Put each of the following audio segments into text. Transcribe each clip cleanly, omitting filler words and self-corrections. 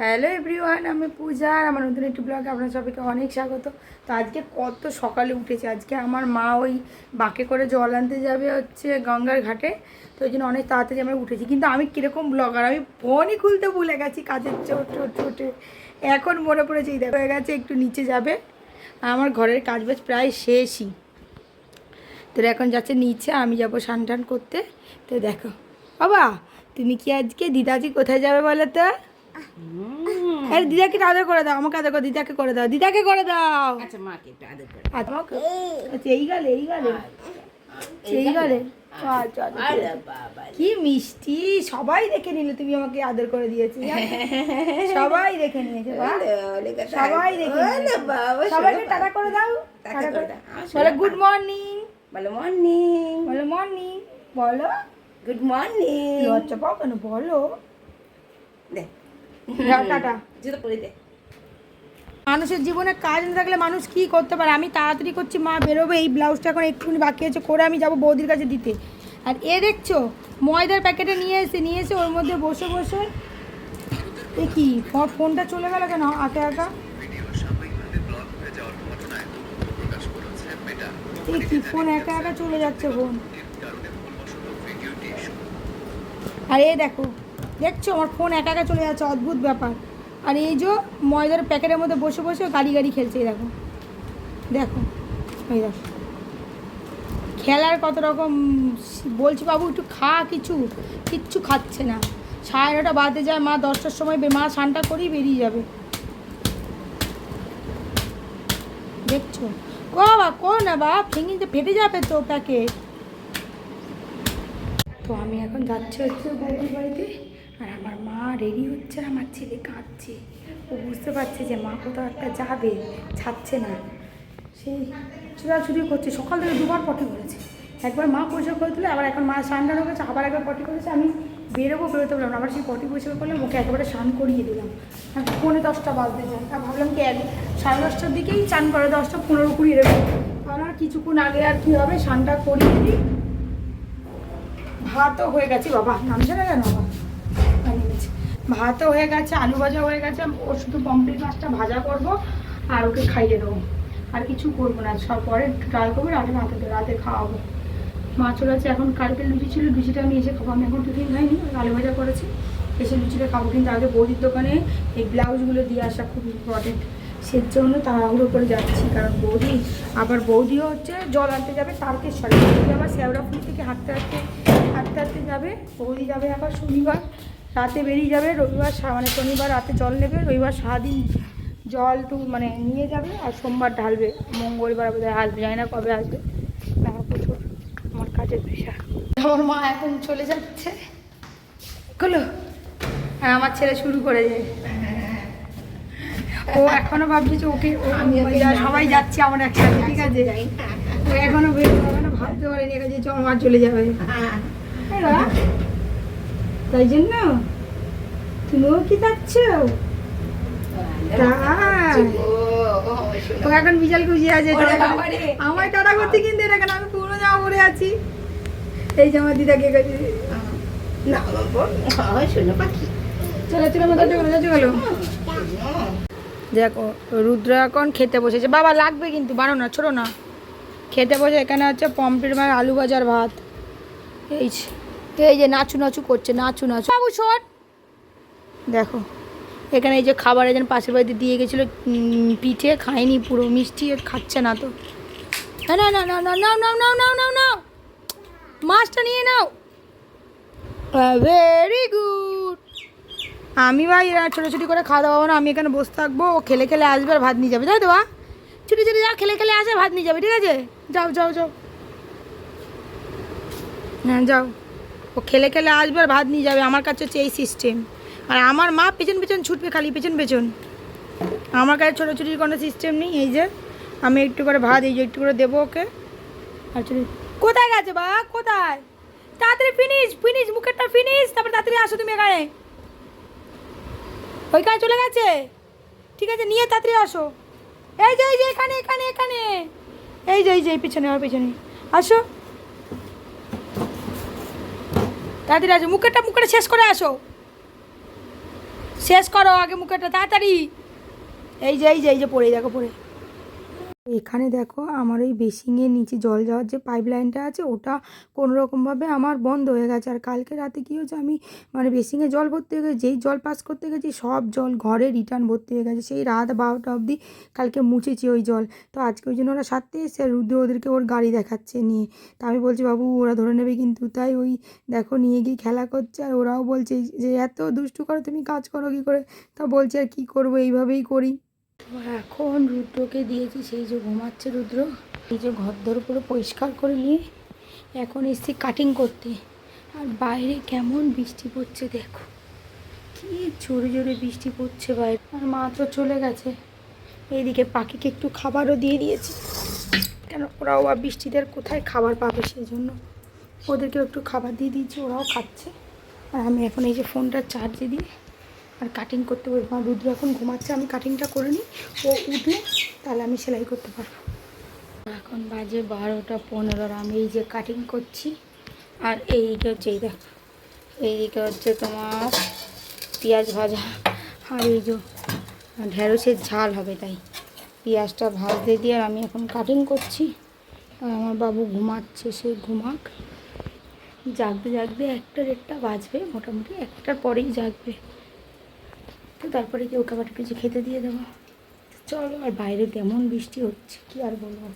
Hello everyone, আমি পূজা আর আমার নতুন একটি ব্লগে আপনার সবাইকে অনেক স্বাগত। তো আজকে কত সকালে উঠেছে। আজকে আমার মা ওই বাঁকে করে জল আনতে যাবে হচ্ছে গঙ্গার ঘাটে, তো ওই জন্য অনেক তাড়াতাড়ি আমরা উঠেছি। কিন্তু আমি কীরকম ব্লগার, আমি ফোনই খুলতে ভুলে গেছি কাজের চোটে। এখন মনে পড়েছে এই দেখো হয়ে গেছে, একটু নিচে যাবে। আমার ঘরের কাজ বাজ প্রায় শেষই, তো এখন যাচ্ছে নিচে, আমি যাবো স্নান টান করতে। তো দেখো বাবা, তুমি কি আজকে দিদাজি কোথায় যাবে বলো তো? আরে দিদাকে আদর করে দাও, আমাকে আদর করো, দিদাকে করে দাও, দিদাকে করে দাও। আচ্ছা মাকে একটু আদর করে আচ্ছা এই গালে কি মিষ্টি, সবাই দেখে নিলে তুমি আমাকে আদর করে দিয়েছি। সবাই দেখে নিয়েছে, সবাই দেখে সবাইকে টাটা করে দাও, বলো গুড মর্নিং, বলো মর্নিং, বলো মর্নিং, বলো গুড মর্নিং। লজ্জা পাও কেন, বলো দে টাটা। জুতো পরে দে। মানুষের জীবনে কাজ না থাকলে মানুষ কি করতে পারে। আমি তাড়াতাড়ি করছি, মা বেরোবে, এই ব্লাউজটা এখন একটুখানি বাকি আছে করে আমি যাবো বৌদির কাছে দিতে। আর এ দেখছো ময়দার প্যাকেটে নিয়ে এসে ওর মধ্যে বসে বসে এ কি ফোনটা চলে গেল কেন আঁকা আঁকা, এই কি ফোন একা একা চলে যাচ্ছে ফোন। আর এ দেখছো আমার ফোন একা একা চলে যাচ্ছে, অদ্ভুত ব্যাপার। আর এই যে ময়দার প্যাকেটের মধ্যে বসে বসে গাড়ি খেলছে, এই দেখো দেখো ওই দেখো খেলার কত রকম। বলছি বাবু একটু খা, কিচ্ছু খাচ্ছে না। 9:30 বাজে যায়, মা 10টার সময় মা স্নানটা করেই বেরিয়ে যাবে। দেখছো ও বাবা কো না বাপ, ভেঙে ফেটে যাবে তো প্যাকেট। তো আমি এখন যাচ্ছি হচ্ছে বৌদির বাড়িতে, আর আমার মা রেডি হচ্ছে, আমার ছেলে কাঁদছে। ও বুঝতে পারছে যে মা কোথাও একটা যাবে, ছাড়ছে না, সেই চুরাচুরি করছে। সকাল থেকে 2বার পটি করেছে, একবার মা পরিষ্কার করে দিলে, আবার এখন মা স্নান টান করেছে, আবার একবার পটি করেছে। আমি বেরোতে পারলাম না, আবার সেই পটি পরিষ্কার করলাম, ওকে একেবারে স্নান করিয়ে দিলাম। 9:45 বাজতে যায়, আর ভাবলাম কি 10:30টার দিকেই চান করে, 10:15-20 এরকম, কারণ আর কিছুক্ষণ আগে আর কী হবে, স্নানটা করিয়ে দিই। ভাতও হয়ে গেছে, বাবা নামছে না কেন, বাবা নেমেছে। ভাতও হয়ে গেছে, আলু ভাজা হয়ে গেছে, ওর শুধু পমফ্রেট মাছটা ভাজা করবো আর ওকে খাইয়ে দেবো, আর কিছু করবো না। সব পরে একটু ট্রাই করবো, রাতে খাওয়াবো। মাছ চলে আছে, এখন কালকে লুচি ছিল, লুচিটা আমি এসে খাবো। আমি এখন টিফিন খাইনি, আলু ভাজা করেছি, এসে লুচিটা খাবো। কিন্তু আগে বৌদির দোকানে এই ব্লাউজগুলো দিয়ে আসা খুব ইম্পর্টেন্ট, সেই জন্য তাড়াহুড়ো করে যাচ্ছি। কারণ বৌদিও হচ্ছে জল আনতে যাবে তারকেশ্বরে, বৌদি আবার শেওড়াফুলি থেকে হাঁটতে যাবে। বৌদি যাবে আবার শনিবার রাতে বেরিয়ে যাবে, রবিবার শনিবার রাতে জল নেবে, রবিবার সারাদিন জল নিয়ে যাবে, আর সোমবার ঢালবে, মঙ্গলবার বোধহয় আসবে, জানি না কবে আসবে। প্রচুর আমার কাজের পেশা। আমার মা এখন চলে যাচ্ছে হলো, আর আমার ছেলে শুরু করে যায়। ও এখনো ভাবছে যে ওকে সবাই যাচ্ছে আমার একসাথে, ঠিক আছে, ও এখনো ভাবতে পারেনি যে মা চলে যাবে। তাই জন্য তুমিও কি যাচ্ছ? ও এখন বিশাল খুশি আছে, আমায় টাটা করতে, কিন্তু এটা কেন আমি পুরো জামা পরে আছি। এই জামা দিদাকে গেছে, চলো দেখো রুদ্র এখন খেতে বসেছে। বাবা লাগবে কিন্তু, বানো না, ছোটো না, খেতে বসে। এখানে হচ্ছে পমফ্রেট মাছ, আলু ভাজার ভাত। এই যে নাচু করছে, বাবু শোন, দেখো এখানে এই যে খাবার যেন পাশের বাড়িতে দিয়ে গেছিলো, পিঠে খায়নি, পুরো মিষ্টি খাচ্ছে না। তো না মাছটা নিয়ে নাও, ভেরি গুড। আমি ভাই ছোটো করে খাওয়া দাওয়া না, আমি এখানে বসে থাকবো, ও খেলে আসবে আর ভাত নিয়ে যাবে, তাই তো বা ছুটি যা খেলে আসে ভাত নিয়ে যাবে, ঠিক আছে, যাও হ্যাঁ যাও, ও খেলে আসবে আর ভাত নিয়ে যাবে। আমার কাছে হচ্ছে এই সিস্টেম। আর আমার মা পেছন ছুটবে, খালি পেছন। আমার কাছে ছোটোছুটির কোনো সিস্টেম নেই। এই যে আমি একটু করে ভাত, এই যে একটু করে দেবো ওকে। আর কোথায় গেছে বা, কোথায়? তাড়াতাড়ি ফিনিশ মুখেরটা ফিনিশ, তারপর তাড়াতাড়ি আসো তুমি এখানে। ওইখানে চলে গেছে, ঠিক আছে, নিয়ে তাড়াতাড়ি আসো। এই যে এখানে এই যে পিছনে, আমার পিছনে আসো, তাড়াতাড়ি আসো, মুখেরটা শেষ করে আসো। শেষ করো আগে মুখেটা তাড়াতাড়ি। এই যে পড়ে দেখো পড়ে। এখানে দেখো আমার ওই বেসিংয়ের নিচে জল যাওয়ার যে পাইপ লাইনটা আছে ওটা কোনো রকমভাবে আমার বন্ধ হয়ে গেছে। আর কালকে রাতে কী হয়েছে, আমি মানে বেসিংয়ে জল ভর্তি হয়ে গেছে, যেই জল পাস করতে গেছি সব জল ঘরে রিটার্ন ভর্তি হয়ে গেছে। সেই রাত 12টা অবধি কালকে মুছেছি ওই জল। তো আজকে ওই জন্য ওরা সারতে এসে রুদ্র ওদেরকে ওর গাড়ি দেখাচ্ছে নিয়ে। তা আমি বলছি বাবু ওরা ধরে নেবে কিন্তু, তাই ওই দেখো নিয়ে গিয়ে খেলা করছে। আর ওরাও বলছে যে এত দুষ্টু করো তুমি, কাজ করো কী করে। তা বলছে আর কী করবো, এইভাবেই করি। এখন রুদ্রকে দিয়েছি, সেই যে ঘুমাচ্ছে রুদ্র। এই যে ঘরদোর পুরো পরিষ্কার করে নিয়ে এখন এসছি কাটিং করতে। আর বাইরে কেমন বৃষ্টি পড়ছে দেখো, কি জোরে জোরে বৃষ্টি পড়ছে বাইরে। আর মা তো চলে গেছে। এইদিকে পাখিকে একটু খাবারও দিয়ে দিয়েছি, কেন ওরাও আর বৃষ্টিতে আর কোথায় খাবার পাবে, সেই জন্য ওদেরকেও একটু খাবার দিয়ে দিয়েছি, ওরাও খাচ্ছে। আর আমি এখন এই যে ফোনটা চার্জে দিই আর কাটিং করতে বলবো। রুদ্র এখন ঘুমাচ্ছে, আমি কাটিংটা করে নিই, ও উঠলে তাহলে আমি সেলাই করতে পারবো। এখন বাজে 12টা 15, আমি এই যে কাটিং করছি। আর এইদিকে হচ্ছে এই দেখো, এইদিকে হচ্ছে তোমার পেঁয়াজ ভাজা, আর এই যে ঢেঁড়সের ঝাল হবে, তাই পেঁয়াজটা ভাজতে দিয়ে আর আমি এখন কাটিং করছি। আর আমার বাবু ঘুমাচ্ছে, সে ঘুমাক, জাগতে জাগতে 1টা বাজবে, মোটামুটি 1টার পরেই জাগবে। তো তারপরে কি ওকে আবার কিছু খেতে দিয়ে দেবো। চলো, আর বাইরে কেমন বৃষ্টি হচ্ছে কি আর বলবো।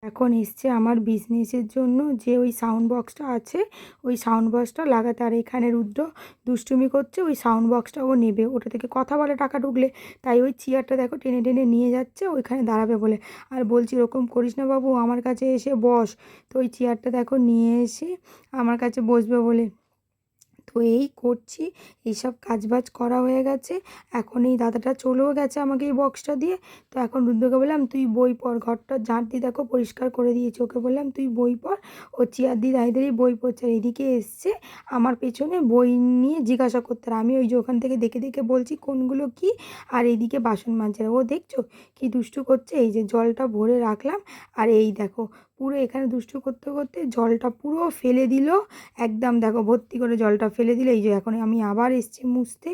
এখন এসছে আমার বিজনেসের জন্য যে ওই সাউন্ড বক্সটা আছে, ওই সাউন্ড বক্সটা লাগাতে। আর এখানে রুদ্র দুষ্টুমি করছে, ওই সাউন্ড বক্সটা ও নেবে, ওটা থেকে কথা বলে টাকা ঢুকলে। তাই ওই চেয়ারটা দেখো টেনে টেনে নিয়ে যাচ্ছে ওইখানে দাঁড়াবে বলে। আর বলছি এরকম করিস না বাবু, আমার কাছে এসে বস। তো ওই চেয়ারটা দেখো নিয়ে এসে আমার কাছে বসবে বলে। তো এই করছি, এইসব কাজবাজ করা হয়ে গেছে। এখন এই দাদাটা চলেও গেছে আমাকে এই বক্সটা দিয়ে। তো এখন রুদ্রকে বললাম তুই বই পড়, ঘরটা ঝাঁট দিয়ে দেখো পরিষ্কার করে দিয়েছি। ওকে বললাম তুই বই পড়, ও চেয়ার দিয়ে দাঁড়িয়ে বই পড়ছে। আর এদিকে এসছে আমার পেছনে বই নিয়ে জিজ্ঞাসা করতে। আর আমি ওই যে ওখান থেকে দেখে দেখে বলছি কোনগুলো কি। আর এইদিকে বাসন মাজছে, ও দেখছো কি দুষ্টু করছে। এই যে জলটা ভরে রাখলাম, আর এই দেখো পুরো এখানে দুষ্টু করতে করতে জলটা পুরো ফেলে দিল, একদম দেখো ভর্তি করে জলটা ফেলে দিলে। এই যে এখন আমি আবার এসছি মুছতে,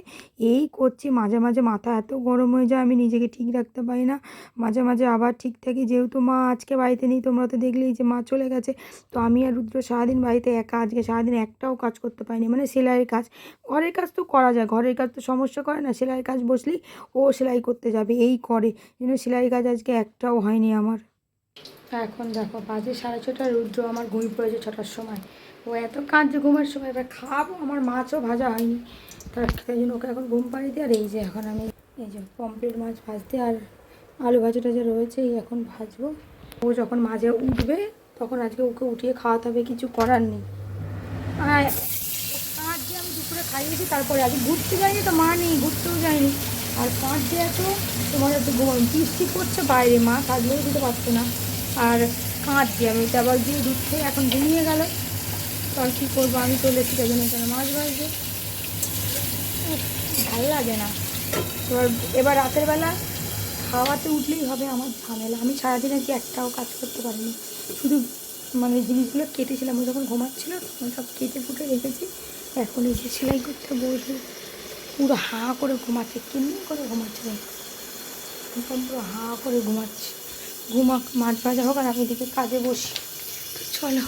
এই করছি। মাঝে মাঝে মাথা এত গরম হয়ে যায়, আমি নিজেকে ঠিক রাখতে পারি না। মাঝে মাঝে আবার ঠিক থাকি, যেহেতু মা আজকে বাড়িতে নেই, তোমরা তো দেখলেই যে মা চলে গেছে। তো আমি আর রুদ্র সারাদিন বাড়িতে একা, আজকে সারাদিন একটাও কাজ করতে পারিনি। মানে সেলাইয়ের কাজ, ঘরের কাজ তো করা যায়, ঘরের কাজ তো সমস্যা করে না। সেলাইয়ের কাজ বসলেই ও সেলাই করতে যাবে, এই করে যেন সেলাইয়ের কাজ আজকে একটাও হয়নি আমার। এখন দেখো বাজে 6:30, রুদ্র আমার ঘুমিয়ে পড়েছে 6টার সময়। ও এত কাঁদছে ঘুমের সময়, এবার খাবো, আমার মাছও ভাজা হয়নি, তার জন্য ওকে এখন ঘুম পাড়িয়ে দিই। আর এই যে এখন আমি এই যে পমফ্রেট মাছ ভাজতে আর আলু ভাজাটা যে রয়েছে এই এখন ভাজবো। ও যখন মাঝে উঠবে তখন আজকে ওকে উঠিয়ে খাওয়াতে হবে, কিছু করার নেই। আর কাঁচ দিয়ে আমি দুপুরে খাইয়েছি, তারপরে আজকে ঘুরতে যাইনি তো, মা নেই, ঘুরতেও যায়নি। আর কাঁচ দিয়ে এত তোমার একটু বৃষ্টি করছে বাইরে, মা থাকলেও দিতে পারতো না। আর কাঁচ দিয়ে আমি এটা আবার দিয়ে দুধ খেয়ে এখন ঘুমিয়ে গেল। তো আর কী করবো, আমি চলে এসেছি তাই জন্য এখানে মাছ ভাজবে, ভালো লাগে না। এবার রাতের বেলা খাওয়াতে উঠলেই হবে আমার ঝামেলা। আমি সারাদিন আজকে একটাও কাজ করতে পারিনি, শুধু মানে জিনিসগুলো কেটেছিলাম, ওই যখন ঘুমাচ্ছিল তখন সব কেটে ফুটে রেখেছি। এখন এই যে সেলাই করতে বসে পুরো হাঁ করে ঘুমাচ্ছে, কেমনি করে ঘুমাচ্ছে একদম পুরো হাঁ করে ঘুমাচ্ছে। ঘুমাক, মাছ ভাজা হোক আর আমি এদিকে কাজে বসি। চলো।